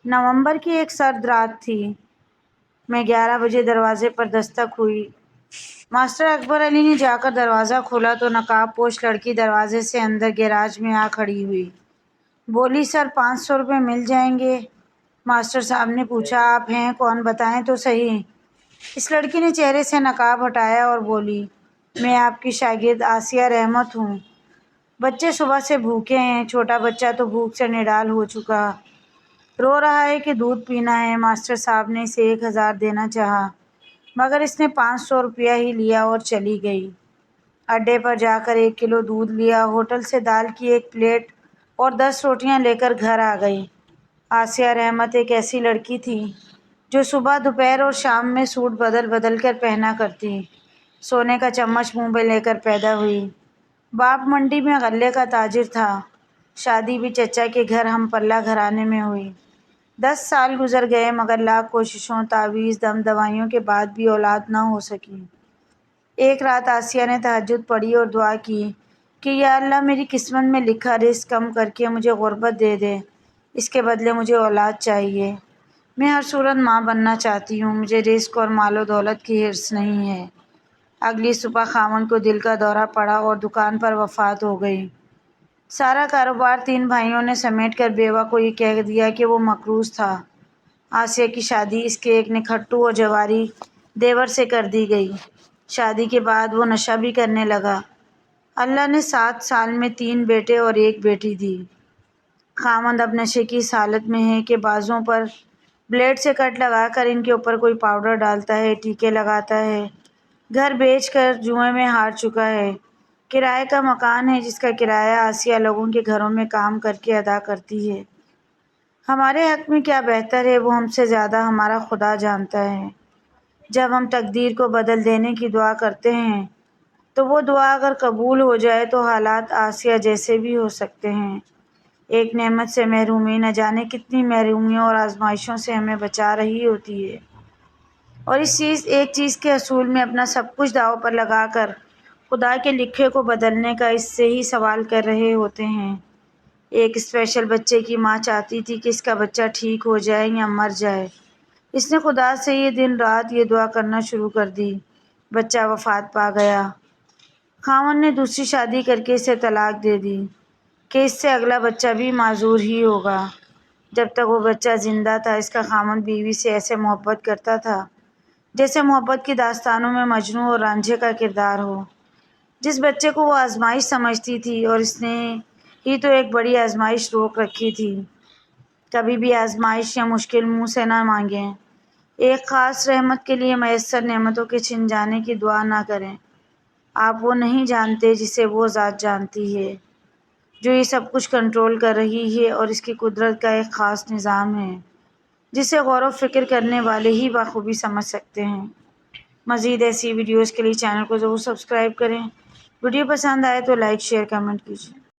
نومبر کی ایک سرد رات تھی۔ میں 11 بجے دروازے پر دستک ہوئی۔ ماسٹر اکبر علی نے جا کر دروازہ کھولا تو نقاب پوش لڑکی دروازے سے اندر گیراج میں آ کھڑی ہوئی۔ بولی، سر 500 روپے مل جائیں گے؟ ماسٹر صاحب نے پوچھا، آپ ہیں کون، بتائیں تو صحیح۔ اس لڑکی نے چہرے سے نقاب ہٹایا اور بولی، میں آپ کی شاگرد آسیہ رحمت ہوں۔ بچے صبح سے بھوکے ہیں، چھوٹا بچہ تو بھوک سے نڈال ہو چکا، رو رہا ہے کہ دودھ پینا ہے۔ ماسٹر صاحب نے اسے 1000 دینا چاہا مگر اس نے 500 روپیہ ہی لیا اور چلی گئی۔ اڈے پر جا کر 1 کلو دودھ لیا، ہوٹل سے دال کی 1 پلیٹ اور 10 روٹیاں لے کر گھر آ گئی۔ آسیہ رحمت ایک ایسی لڑکی تھی جو صبح، دوپہر اور شام میں سوٹ بدل بدل کر پہنا کرتی۔ سونے کا چمچ منہ میں لے کر پیدا ہوئی۔ باپ منڈی میں غلے کا تاجر تھا۔ شادی بھی چچا کے گھر ہم پلہ گھرانے میں ہوئی۔ 10 سال گزر گئے مگر لاکھ کوششوں، تعویذ، دم دوائیوں کے بعد بھی اولاد نہ ہو سکی۔ ایک رات آسیہ نے تہجد پڑھی اور دعا کی کہ یا اللہ، میری قسمت میں لکھا رزق کم کر کے مجھے غربت دے دے، اس کے بدلے مجھے اولاد چاہیے۔ میں ہر صورت ماں بننا چاہتی ہوں، مجھے رزق اور مال و دولت کی حرص نہیں ہے۔ اگلی صبح خاوند کو دل کا دورہ پڑا اور دکان پر وفات ہو گئی۔ سارا کاروبار 3 بھائیوں نے سمیٹ کر بیوہ کو یہ کہہ دیا کہ وہ مقروض تھا۔ آسیہ کی شادی اس کے ایک نکھٹو اور جواری دیور سے کر دی گئی۔ شادی کے بعد وہ نشہ بھی کرنے لگا۔ اللہ نے 7 سال میں 3 بیٹے اور 1 بیٹی دی۔ خاوند اب نشے کی اس حالت میں ہے کہ بازوں پر بلیڈ سے کٹ لگا کر ان کے اوپر کوئی پاؤڈر ڈالتا ہے، ٹیکے لگاتا ہے۔ گھر بیچ کر جوئے میں ہار چکا ہے۔ کرائے کا مکان ہے جس کا کرایہ آسیہ لوگوں کے گھروں میں کام کر کے ادا کرتی ہے۔ ہمارے حق میں کیا بہتر ہے وہ ہم سے زیادہ ہمارا خدا جانتا ہے۔ جب ہم تقدیر کو بدل دینے کی دعا کرتے ہیں تو وہ دعا اگر قبول ہو جائے تو حالات آسیہ جیسے بھی ہو سکتے ہیں۔ ایک نعمت سے محرومی نہ جانے کتنی محرومیوں اور آزمائشوں سے ہمیں بچا رہی ہوتی ہے، اور ایک چیز کے حصول میں اپنا سب کچھ داؤ پر لگا کر خدا کے لکھے کو بدلنے کا اس سے ہی سوال کر رہے ہوتے ہیں۔ ایک اسپیشل بچے کی ماں چاہتی تھی کہ اس کا بچہ ٹھیک ہو جائے یا مر جائے۔ اس نے خدا سے یہ دن رات یہ دعا کرنا شروع کر دی۔ بچہ وفات پا گیا۔ خاوند نے دوسری شادی کر کے اسے طلاق دے دی کہ اس سے اگلا بچہ بھی معذور ہی ہوگا۔ جب تک وہ بچہ زندہ تھا اس کا خاوند بیوی سے ایسے محبت کرتا تھا جیسے محبت کی داستانوں میں مجنوں اور رانجھے کا کردار ہو۔ جس بچے کو وہ آزمائش سمجھتی تھی اور اس نے ہی تو ایک بڑی آزمائش روک رکھی تھی۔ کبھی بھی آزمائش یا مشکل منہ سے نہ مانگیں۔ ایک خاص رحمت کے لیے میسر نعمتوں کے چھن جانے کی دعا نہ کریں۔ آپ وہ نہیں جانتے جسے وہ ذات جانتی ہے، جو یہ سب کچھ کنٹرول کر رہی ہے، اور اس کی قدرت کا ایک خاص نظام ہے جسے غور و فکر کرنے والے ہی بخوبی سمجھ سکتے ہیں۔ مزید ایسی ویڈیوز کے لیے چینل کو ضرور سبسکرائب کریں۔ ویڈیو پسند آئے تو لائک، شیئر، کمنٹ کیجیے۔